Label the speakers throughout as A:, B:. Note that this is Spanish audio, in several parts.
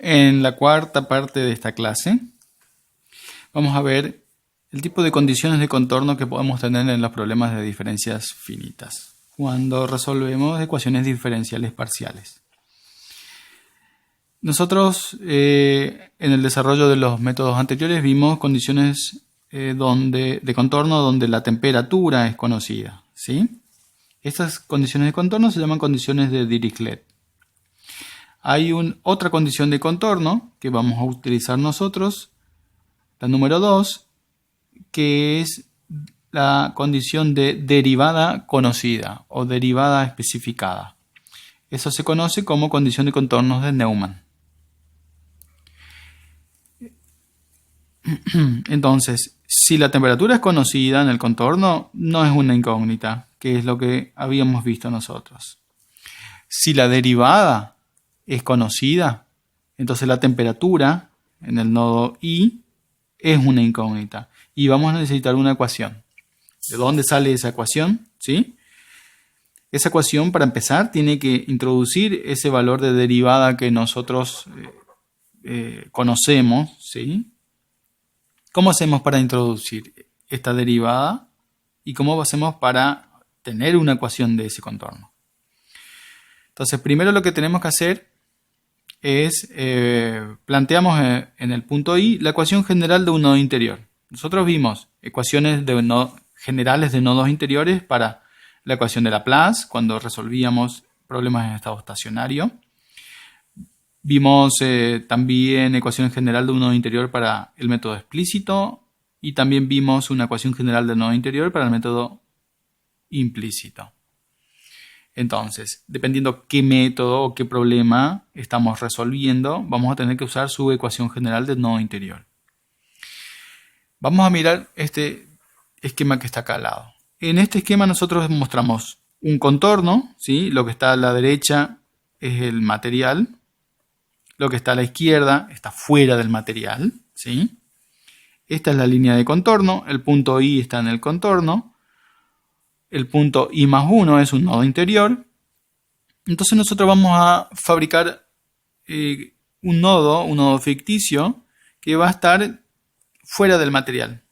A: En la cuarta parte de esta clase vamos a ver el tipo de condiciones de contorno que podemos tener en los problemas de diferencias finitas cuando resolvemos ecuaciones diferenciales parciales. Nosotros en el desarrollo de los métodos anteriores vimos condiciones de contorno donde la temperatura es conocida, ¿sí? Estas condiciones de contorno se llaman condiciones de Dirichlet. Hay otra condición de contorno que vamos a utilizar nosotros, la número 2, que es la condición de derivada conocida o derivada especificada. Eso se conoce como condición de contornos de Neumann. Entonces, si la temperatura es conocida en el contorno, no es una incógnita, que es lo que habíamos visto nosotros. Si la derivada es conocida, entonces la temperatura en el nodo I es una incógnita y vamos a necesitar una ecuación. ¿De dónde sale esa ecuación? ¿Sí? Esa ecuación, para empezar, tiene que introducir ese valor de derivada que nosotros conocemos, ¿sí? ¿Cómo hacemos para introducir esta derivada y cómo hacemos para tener una ecuación de ese contorno? Entonces, primero lo que tenemos que hacer es, planteamos en el punto I la ecuación general de un nodo interior. Nosotros vimos ecuaciones generales de nodos interiores para la ecuación de Laplace, cuando resolvíamos problemas en estado estacionario. Vimos también ecuación general de un nodo interior para el método explícito y también vimos una ecuación general del nodo interior para el método implícito. Entonces, dependiendo qué método o qué problema estamos resolviendo, vamos a tener que usar su ecuación general del nodo interior. Vamos a mirar este esquema que está acá al lado. En este esquema nosotros mostramos un contorno, ¿sí? Lo que está a la derecha es el material, lo que está a la izquierda está fuera del material, ¿sí? Esta es la línea de contorno, el punto I está en el contorno, el punto I más 1 es un nodo interior. Entonces nosotros vamos a fabricar un nodo ficticio que va a estar fuera del material.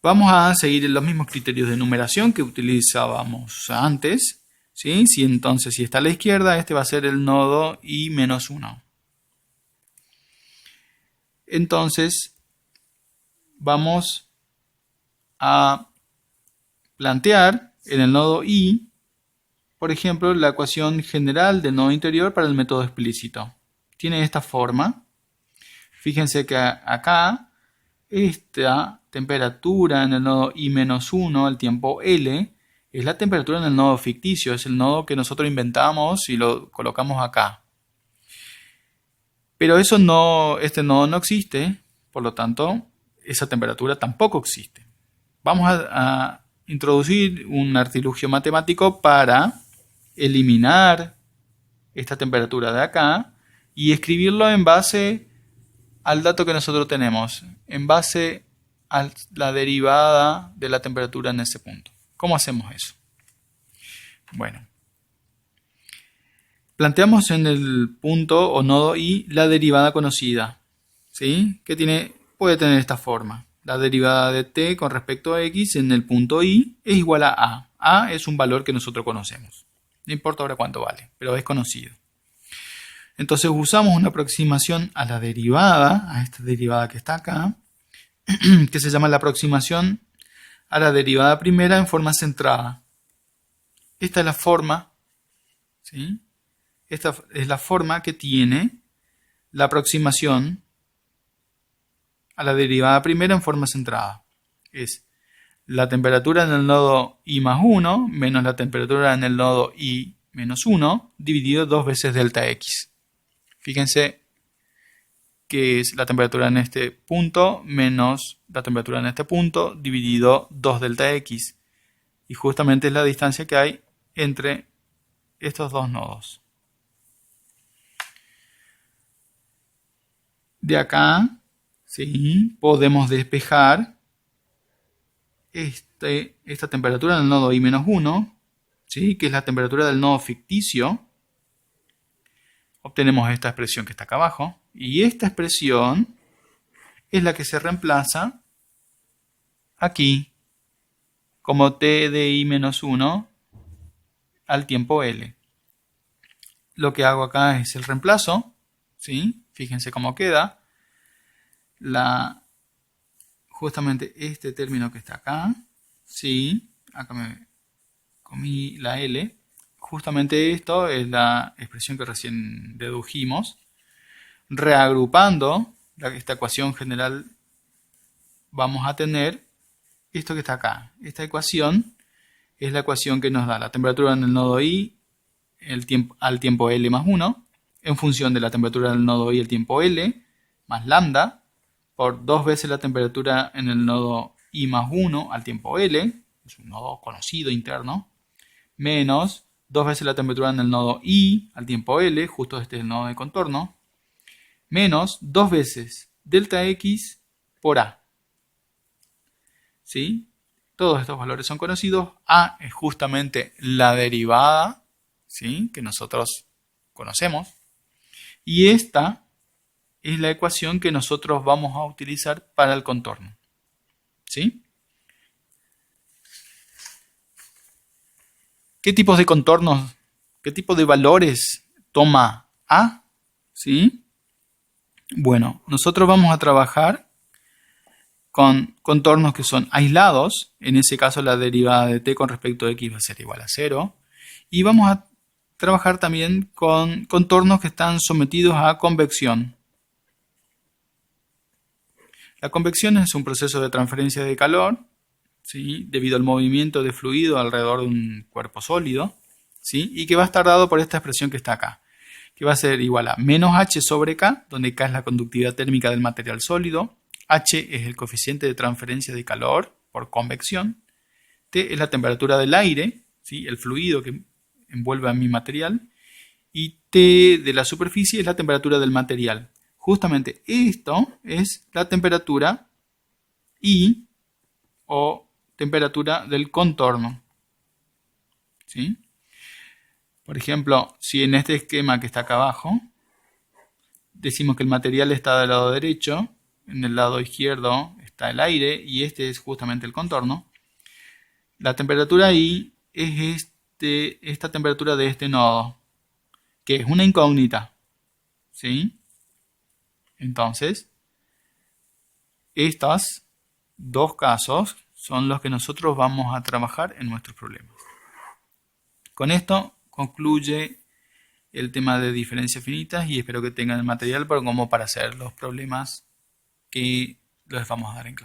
A: Vamos a seguir los mismos criterios de numeración que utilizábamos antes, ¿sí? Entonces, si está a la izquierda, este va a ser el nodo I menos 1. Entonces, vamos a plantear en el nodo I, por ejemplo, la ecuación general del nodo interior para el método explícito. Tiene esta forma. Fíjense que acá, esta temperatura en el nodo I menos 1, el tiempo L, es la temperatura en el nodo ficticio, es el nodo que nosotros inventamos y lo colocamos acá. Pero este nodo no existe, por lo tanto, esa temperatura tampoco existe. Vamos a introducir un artilugio matemático para eliminar esta temperatura de acá y escribirlo en base al dato que nosotros tenemos, en base a la derivada de la temperatura en ese punto. ¿Cómo hacemos eso? Bueno, planteamos en el punto o nodo I la derivada conocida, ¿sí? Que puede tener esta forma. La derivada de t con respecto a x en el punto I es igual a A. A es un valor que nosotros conocemos. No importa ahora cuánto vale, pero es conocido. Entonces usamos una aproximación a la derivada, a esta derivada que está acá, que se llama la aproximación a la derivada primera en forma centrada. Esta es la forma, ¿sí? Esta es la forma que tiene la aproximación a la derivada primera en forma centrada. Es la temperatura en el nodo I más 1 menos la temperatura en el nodo I menos 1 dividido 2 veces delta X. Fíjense que es la temperatura en este punto menos la temperatura en este punto dividido 2 delta X. Y justamente es la distancia que hay entre estos dos nodos. De acá, ¿sí?, podemos despejar esta temperatura en el nodo I menos 1, ¿sí?, que es la temperatura del nodo ficticio, obtenemos esta expresión que está acá abajo. Y esta expresión es la que se reemplaza aquí como t de i menos 1 al tiempo L. Lo que hago acá es el reemplazo, ¿sí? Fíjense cómo queda. Justamente este término que está acá, ¿sí? Acá me comí la L. Justamente esto es la expresión que recién dedujimos. Reagrupando esta ecuación general, vamos a tener esto que está acá. Esta ecuación es la ecuación que nos da la temperatura en el nodo I al tiempo L más 1, en función de la temperatura del nodo I al tiempo L, más lambda, por 2 veces la temperatura en el nodo I más 1 al tiempo L, es un nodo conocido interno, menos 2 veces la temperatura en el nodo I al tiempo L, justo este es el nodo de contorno, menos 2 veces delta X por A. ¿Sí? Todos estos valores son conocidos. A es justamente la derivada, ¿sí?, que nosotros conocemos. Y esta es la ecuación que nosotros vamos a utilizar para el contorno. ¿Sí? ¿Qué tipos de contornos, qué tipo de valores toma A? ¿Sí? Bueno, nosotros vamos a trabajar con contornos que son aislados. En ese caso la derivada de t con respecto a x va a ser igual a 0. Y vamos a trabajar también con contornos que están sometidos a convección. La convección es un proceso de transferencia de calor, ¿sí?, debido al movimiento de fluido alrededor de un cuerpo sólido, ¿sí?, y que va a estar dado por esta expresión que está acá, que va a ser igual a menos h sobre k, donde k es la conductividad térmica del material sólido, h es el coeficiente de transferencia de calor por convección, t es la temperatura del aire, ¿sí?, el fluido que envuelve a mi material, y T de la superficie es la temperatura del material. Justamente esto es la temperatura I o temperatura del contorno. ¿Sí? Por ejemplo, si en este esquema que está acá abajo decimos que el material está del lado derecho, en el lado izquierdo está el aire y este es justamente el contorno, la temperatura I es esta temperatura de este nodo, que es una incógnita, ¿sí? Entonces, estos dos casos son los que nosotros vamos a trabajar en nuestros problemas. Con esto concluye el tema de diferencias finitas y espero que tengan el material como para hacer los problemas que les vamos a dar en clase.